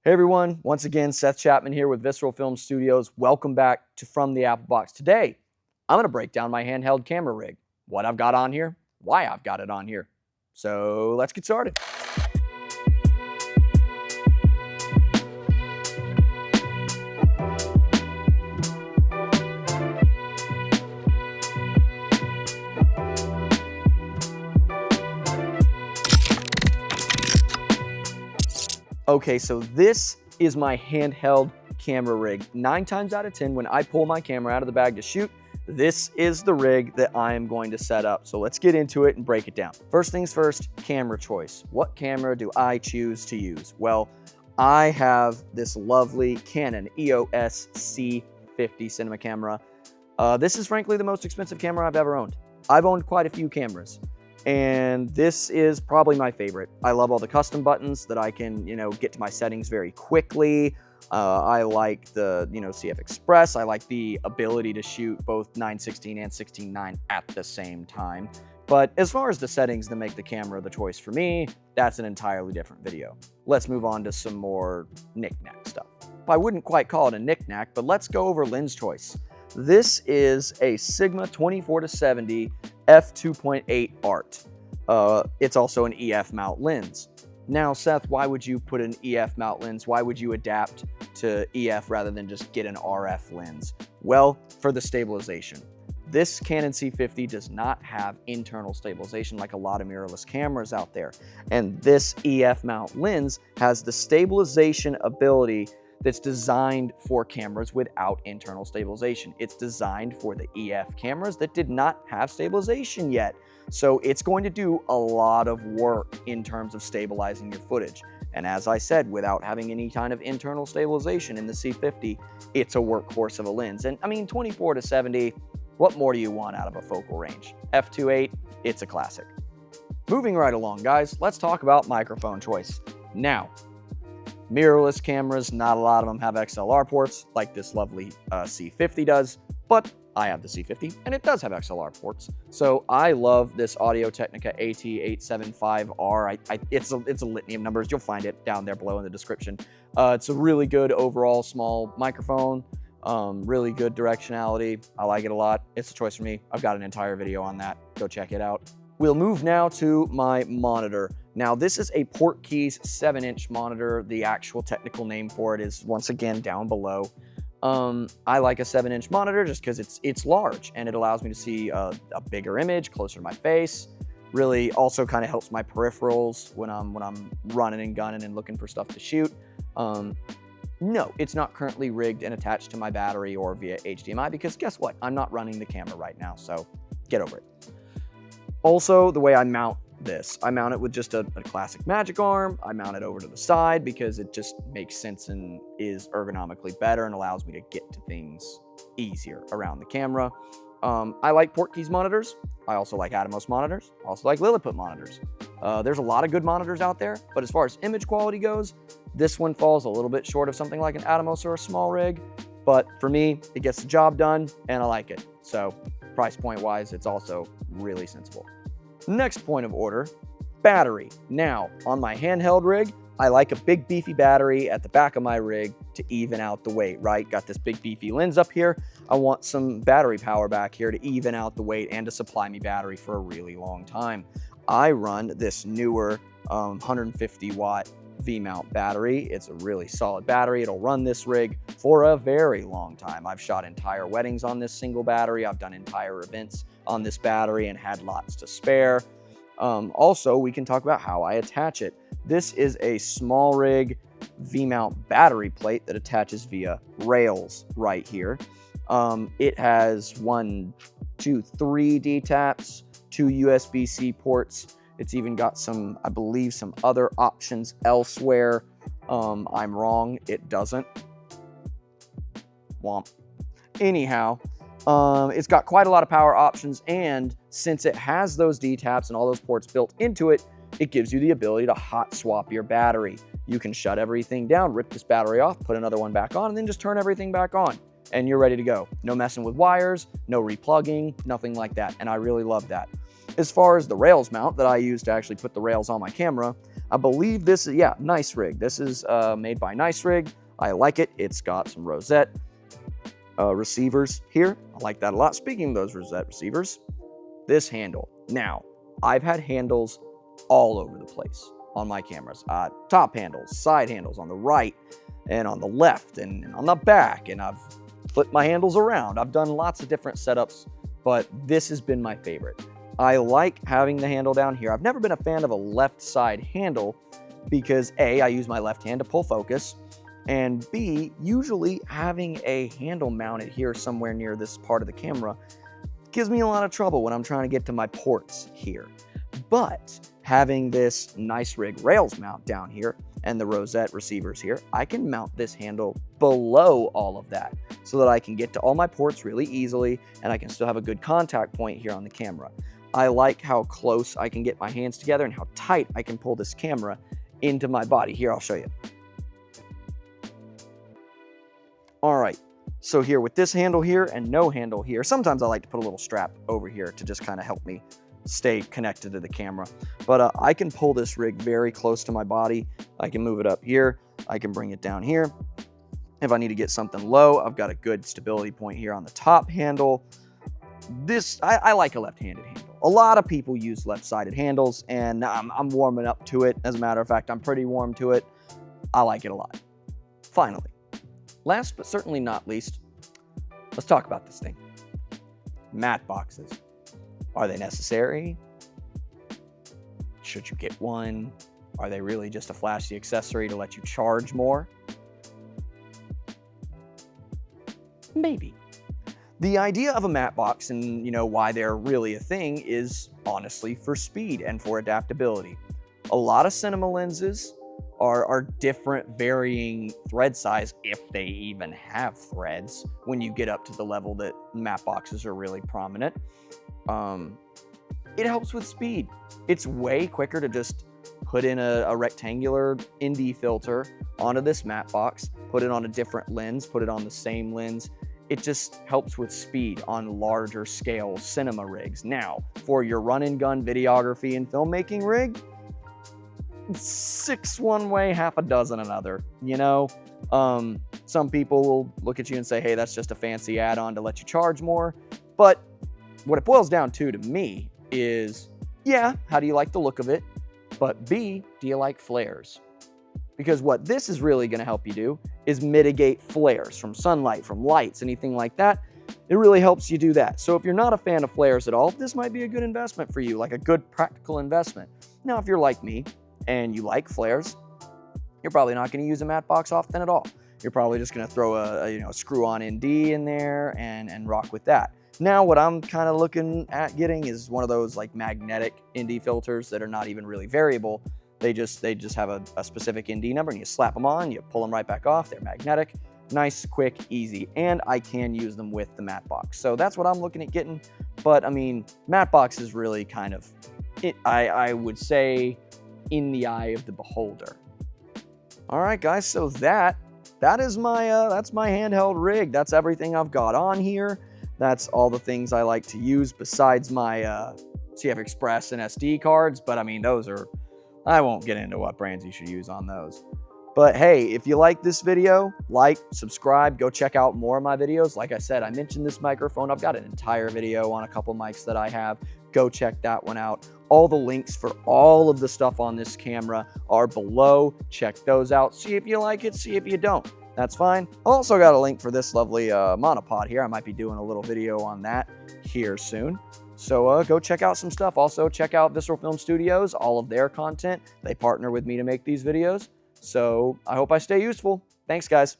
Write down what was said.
Hey everyone, once again, Seth Chapman here with Visceral Film Studios. Welcome back to From the Apple Box. Today, I'm going to break down my handheld camera rig, what I've got on here, why I've got it on here. So let's get started. Okay, so this is my handheld camera rig. 9 times out of 10, when I pull my camera out of the bag to shoot, this is the rig that I am going to set up. So let's get into it and break it down. First things first, camera choice. What camera do I choose to use? Well, I have this lovely Canon EOS C50 cinema camera. This is frankly the most expensive camera I've ever owned. I've owned quite a few cameras, and this is probably my favorite. I love all the custom buttons that I can, get to my settings very quickly. I like the, CF Express. I like the ability to shoot both 9:16 and 16:9 at the same time. But as far as the settings that make the camera the choice for me, that's an entirely different video. Let's move on to some more knick-knack stuff. I wouldn't quite call it a knick-knack, but let's go over lens choice. This is a Sigma 24-70 f2.8 art. It's also an EF mount lens. Now, Seth, why would you put an EF mount lens? Why would you adapt to EF rather than just get an RF lens? Well, for the stabilization. This Canon C50 does not have internal stabilization like a lot of mirrorless cameras out there. And this EF mount lens has the stabilization ability that's designed for cameras without internal stabilization. It's designed for the EF cameras that did not have stabilization yet. So it's going to do a lot of work in terms of stabilizing your footage. And as I said, without having any kind of internal stabilization in the C50, it's a workhorse of a lens. And I mean, 24-70, what more do you want out of a focal range? f2.8, it's a classic. Moving right along, guys, let's talk about microphone choice. Now, mirrorless cameras, not a lot of them have XLR ports like this lovely C50 does, but I have the C50 and it does have XLR ports. So I love this Audio Technica AT875R. It's a litany of numbers. You'll find it down there below in the description. It's a really good overall small microphone, really good directionality. I like it a lot. It's a choice for me. I've got an entire video on that. Go check it out. We'll move now to my monitor. Now, this is a Portkeys 7-inch monitor. The actual technical name for it is, once again, down below. I like a 7-inch monitor just because it's large and it allows me to see a bigger image closer to my face. Really also kind of helps my peripherals when I'm running and gunning and looking for stuff to shoot. No, it's not currently rigged and attached to my battery or via HDMI because guess what? I'm not running the camera right now, so get over it. Also, the way I mount this, I mount it with just a classic magic arm. I mount it over to the side because it just makes sense and is ergonomically better and allows me to get to things easier around the camera. I like Portkeys monitors. I also like Atomos monitors. I also like Lilliput monitors. There's a lot of good monitors out there, but as far as image quality goes, this one falls a little bit short of something like an Atomos or a SmallRig. But for me, it gets the job done and I like it. So price point wise, it's also really sensible. Next point of order, battery. Now, on my handheld rig, I like a big beefy battery at the back of my rig to even out the weight, right? Got this big beefy lens up here. I want some battery power back here to even out the weight and to supply me battery for a really long time. I run this newer 150 watt V-mount battery. It's a really solid battery. It'll run this rig for a very long time. I've shot entire weddings on this single battery. I've done entire events on this battery and had lots to spare. Also, we can talk about how I attach it. This is a SmallRig V-mount battery plate that attaches via rails right here. It has 1, 2, 3 D-taps, 2 USB-C ports. It's even got some, I believe, some other options elsewhere. I'm wrong, it doesn't. Womp. Anyhow, it's got quite a lot of power options, and since it has those D-taps and all those ports built into it, it gives you the ability to hot swap your battery. You can shut everything down, rip this battery off, put another one back on, and then just turn everything back on, and you're ready to go. No messing with wires, no replugging, nothing like that, and I really love that. As far as the rails mount that I use to actually put the rails on my camera, I believe this is, yeah, NiceRig. This is made by NiceRig. I like it. It's got some Rosette receivers here. I like that a lot. Speaking of those Rosette receivers, this handle. Now, I've had handles all over the place on my cameras. Top handles, side handles on the right and on the left and on the back, and I've flipped my handles around. I've done lots of different setups, but this has been my favorite. I like having the handle down here. I've never been a fan of a left side handle because A, I use my left hand to pull focus, and B, usually having a handle mounted here somewhere near this part of the camera gives me a lot of trouble when I'm trying to get to my ports here. But having this NiceRig rails mount down here and the Rosette receivers here, I can mount this handle below all of that so that I can get to all my ports really easily and I can still have a good contact point here on the camera. I like how close I can get my hands together and how tight I can pull this camera into my body. Here, I'll show you. All right, so here with this handle here and no handle here, sometimes I like to put a little strap over here to just kind of help me stay connected to the camera. But I can pull this rig very close to my body. I can move it up here. I can bring it down here. If I need to get something low, I've got a good stability point here on the top handle. I like a left-handed handle. A lot of people use left-sided handles, and I'm warming up to it. As a matter of fact, I'm pretty warm to it. I like it a lot. Finally, last but certainly not least, let's talk about this thing. Matte boxes. Are they necessary? Should you get one? Are they really just a flashy accessory to let you charge more? Maybe. The idea of a matte box and why they're really a thing is honestly for speed and for adaptability. A lot of cinema lenses are different varying thread size, if they even have threads, when you get up to the level that matte boxes are really prominent. It helps with speed. It's way quicker to just put in a rectangular ND filter onto this matte box, put it on a different lens, put it on the same lens. It just helps with speed on larger scale cinema rigs. Now, for your run and gun videography and filmmaking rig, 6 one way, half a dozen another, Some people will look at you and say, hey, that's just a fancy add-on to let you charge more. But what it boils down to me is, yeah, how do you like the look of it? But B, do you like flares? Because what this is really going to help you do is mitigate flares from sunlight, from lights, anything like that. It really helps you do that. So if you're not a fan of flares at all, this might be a good investment for you, like a good practical investment. Now, if you're like me and you like flares, you're probably not going to use a matte box often at all. You're probably just going to throw a screw-on ND in there and rock with that. Now, what I'm kind of looking at getting is one of those like magnetic ND filters that are not even really variable. They just have a specific ND number, and you slap them on, you pull them right back off. They're magnetic, nice, quick, easy, and I can use them with the matte box. So that's what I'm looking at getting. But I mean, matte box is really kind of, I would say, in the eye of the beholder. All right, guys. So that is my that's my handheld rig. That's everything I've got on here. That's all the things I like to use besides my CF Express and SD cards. But I mean, I won't get into what brands you should use on those. But hey, if you like this video, like, subscribe, go check out more of my videos. Like I said, I mentioned this microphone. I've got an entire video on a couple mics that I have. Go check that one out. All the links for all of the stuff on this camera are below. Check those out. See if you like it, see if you don't. That's fine. I also got a link for this lovely monopod here. I might be doing a little video on that here soon. So go check out some stuff. Also check out Visceral Film Studios, all of their content. They partner with me to make these videos. So I hope I stay useful. Thanks, guys.